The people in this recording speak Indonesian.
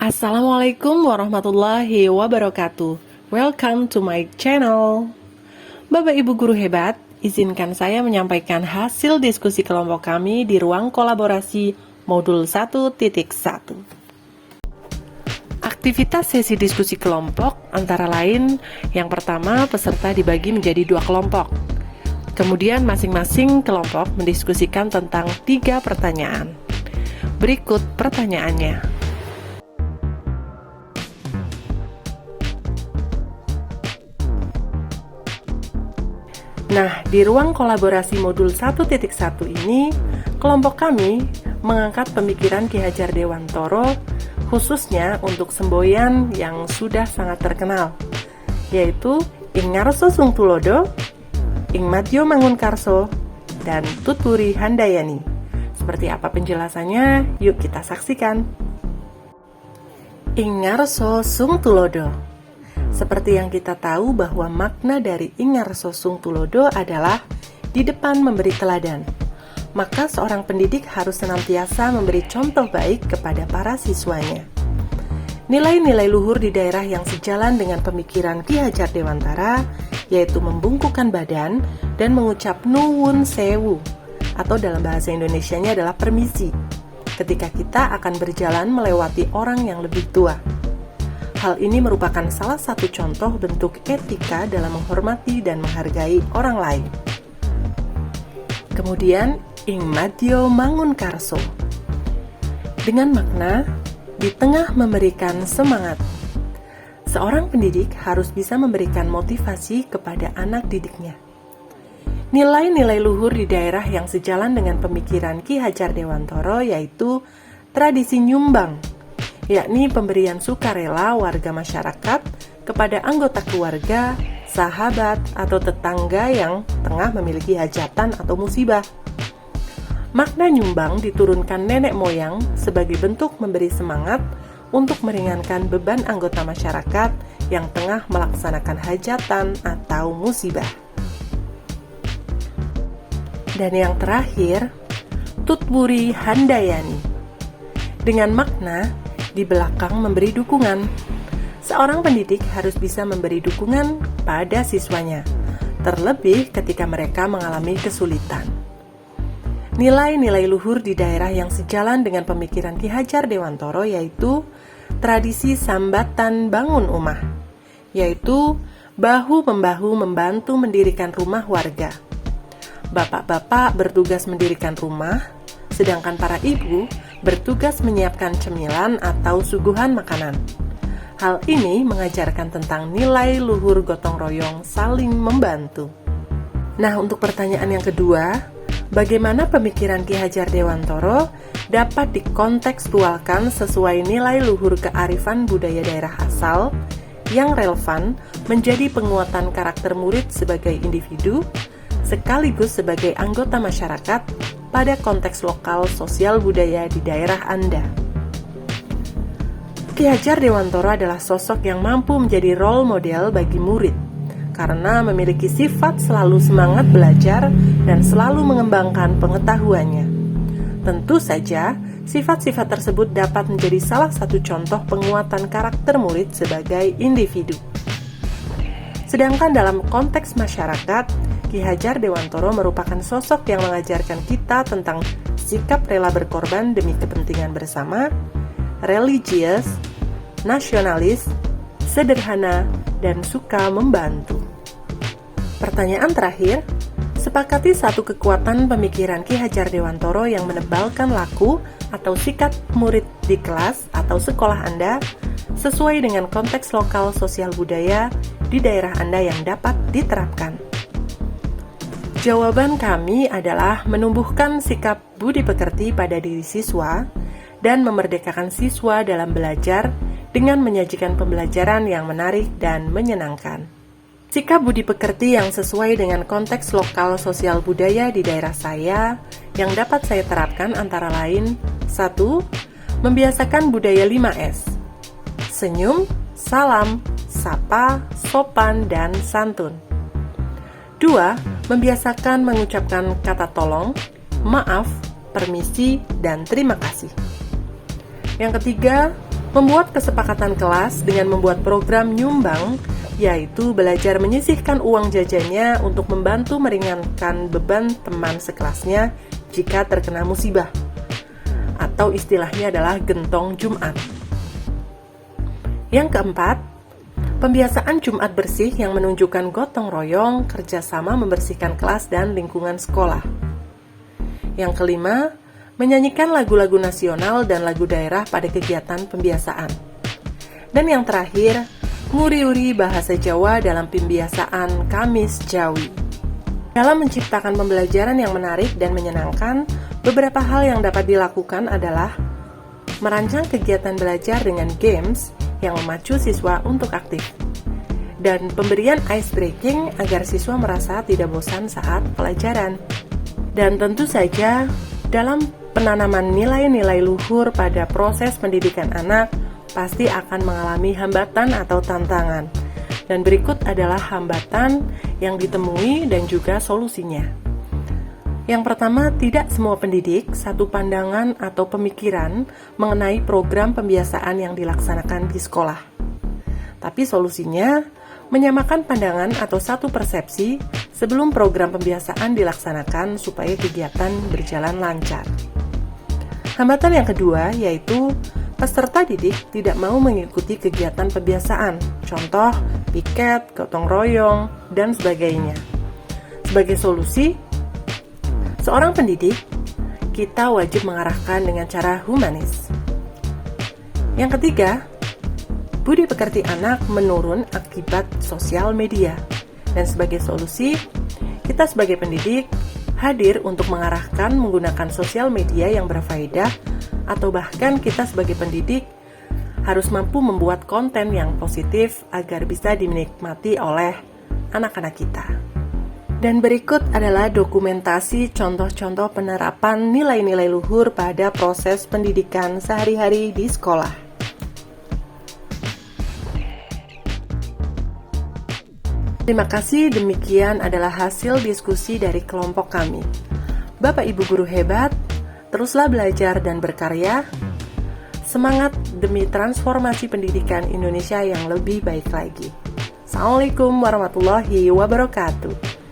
Assalamualaikum warahmatullahi wabarakatuh. Welcome to my channel. Bapak Ibu guru hebat, izinkan saya menyampaikan hasil diskusi kelompok kami di ruang kolaborasi modul 1.1. Aktivitas sesi diskusi kelompok antara lain, yang pertama peserta dibagi menjadi 2 kelompok. Kemudian masing-masing kelompok mendiskusikan tentang 3 pertanyaan. Berikut pertanyaannya. Nah, di ruang kolaborasi modul 1.1 ini, kelompok kami mengangkat pemikiran Ki Hajar Dewantoro khususnya untuk semboyan yang sudah sangat terkenal, yaitu Ing Ngarso Sung Tulodo, Ing Madyo Mangunkarso, dan Tutpuri Handayani. Seperti apa penjelasannya? Yuk kita saksikan. Ing Ngarso Sung Tulodo. Seperti yang kita tahu bahwa makna dari Ing Ngarso Sung Tulodo adalah di depan memberi teladan. Maka seorang pendidik harus senantiasa memberi contoh baik kepada para siswanya. Nilai-nilai luhur di daerah yang sejalan dengan pemikiran Ki Hajar Dewantara, yaitu membungkukkan badan dan mengucap nuwun sewu, atau dalam bahasa Indonesianya adalah permisi, ketika kita akan berjalan melewati orang yang lebih tua. Hal ini merupakan salah satu contoh bentuk etika dalam menghormati dan menghargai orang lain. Kemudian, Ing Madyo Mangunkarso. Dengan makna, di tengah memberikan semangat. Seorang pendidik harus bisa memberikan motivasi kepada anak didiknya. Nilai-nilai luhur di daerah yang sejalan dengan pemikiran Ki Hajar Dewantoro yaitu tradisi nyumbang, yakni pemberian sukarela warga masyarakat kepada anggota keluarga, sahabat, atau tetangga yang tengah memiliki hajatan atau musibah. Makna nyumbang diturunkan nenek moyang sebagai bentuk memberi semangat untuk meringankan beban anggota masyarakat yang tengah melaksanakan hajatan atau musibah. Dan yang terakhir, Tutpuri Handayani. Dengan makna di belakang memberi dukungan. Seorang pendidik harus bisa memberi dukungan pada siswanya, terlebih ketika mereka mengalami kesulitan. Nilai-nilai luhur di daerah yang sejalan dengan pemikiran Ki Hajar Dewantoro yaitu tradisi sambatan bangun umah, yaitu bahu-membahu membantu mendirikan rumah warga. Bapak-bapak bertugas mendirikan rumah, sedangkan para ibu bertugas menyiapkan cemilan atau suguhan makanan. Hal ini mengajarkan tentang nilai luhur gotong royong saling membantu. Nah, untuk pertanyaan yang kedua, bagaimana pemikiran Ki Hajar Dewantoro dapat dikontekstualkan sesuai nilai luhur kearifan budaya daerah asal yang relevan menjadi penguatan karakter murid sebagai individu sekaligus sebagai anggota masyarakat pada konteks lokal sosial budaya di daerah Anda. Ki Hajar Dewantoro adalah sosok yang mampu menjadi role model bagi murid karena memiliki sifat selalu semangat belajar dan selalu mengembangkan pengetahuannya. Tentu saja, sifat-sifat tersebut dapat menjadi salah satu contoh penguatan karakter murid sebagai individu. Sedangkan dalam konteks masyarakat, Ki Hajar Dewantoro merupakan sosok yang mengajarkan kita tentang sikap rela berkorban demi kepentingan bersama, religius, nasionalis, sederhana, dan suka membantu. Pertanyaan terakhir, sepakati satu kekuatan pemikiran Ki Hajar Dewantoro yang menebalkan laku atau sikap murid di kelas atau sekolah Anda sesuai dengan konteks lokal sosial budaya di daerah Anda yang dapat diterapkan. Jawaban kami adalah menumbuhkan sikap budi pekerti pada diri siswa dan memerdekakan siswa dalam belajar dengan menyajikan pembelajaran yang menarik dan menyenangkan. Sikap budi pekerti yang sesuai dengan konteks lokal sosial budaya di daerah saya yang dapat saya terapkan antara lain 1. Membiasakan budaya 5S. Senyum, salam, sapa, sopan, dan santun. 2. Membiasakan mengucapkan kata tolong, maaf, permisi, dan terima kasih. Yang ketiga, Membuat kesepakatan kelas dengan membuat program nyumbang, yaitu belajar menyisihkan uang jajannya untuk membantu meringankan beban teman sekelasnya jika terkena musibah, atau istilahnya adalah gentong Jumat. Yang keempat, pembiasaan Jumat bersih yang menunjukkan gotong royong, kerjasama membersihkan kelas dan lingkungan sekolah. Yang kelima, menyanyikan lagu-lagu nasional dan lagu daerah pada kegiatan pembiasaan. Dan yang terakhir, nguri-uri bahasa Jawa dalam pembiasaan Kamis Jawi. Dalam menciptakan pembelajaran yang menarik dan menyenangkan, beberapa hal yang dapat dilakukan adalah merancang kegiatan belajar dengan games yang memacu siswa untuk aktif, dan pemberian ice breaking agar siswa merasa tidak bosan saat pelajaran. Dan tentu saja, dalam penanaman nilai-nilai luhur pada proses pendidikan anak pasti akan mengalami hambatan atau tantangan. Dan berikut adalah hambatan yang ditemui dan juga solusinya. Yang pertama, tidak semua pendidik satu pandangan atau pemikiran mengenai program pembiasaan yang dilaksanakan di sekolah. Tapi solusinya, menyamakan pandangan atau satu persepsi sebelum program pembiasaan dilaksanakan supaya kegiatan berjalan lancar. Hambatan yang kedua yaitu peserta didik tidak mau mengikuti kegiatan pembiasaan, contoh piket, gotong royong, dan sebagainya. Sebagai solusi, seorang pendidik, kita wajib mengarahkan dengan cara humanis. Yang ketiga, budi pekerti anak menurun akibat sosial media. Dan sebagai solusi, kita sebagai pendidik hadir untuk mengarahkan menggunakan sosial media yang berfaedah, atau bahkan kita sebagai pendidik harus mampu membuat konten yang positif agar bisa dinikmati oleh anak-anak kita. Dan berikut adalah dokumentasi contoh-contoh penerapan nilai-nilai luhur pada proses pendidikan sehari-hari di sekolah. Terima kasih, demikian adalah hasil diskusi dari kelompok kami. Bapak Ibu guru hebat, teruslah belajar dan berkarya. Semangat demi transformasi pendidikan Indonesia yang lebih baik lagi. Assalamualaikum warahmatullahi wabarakatuh.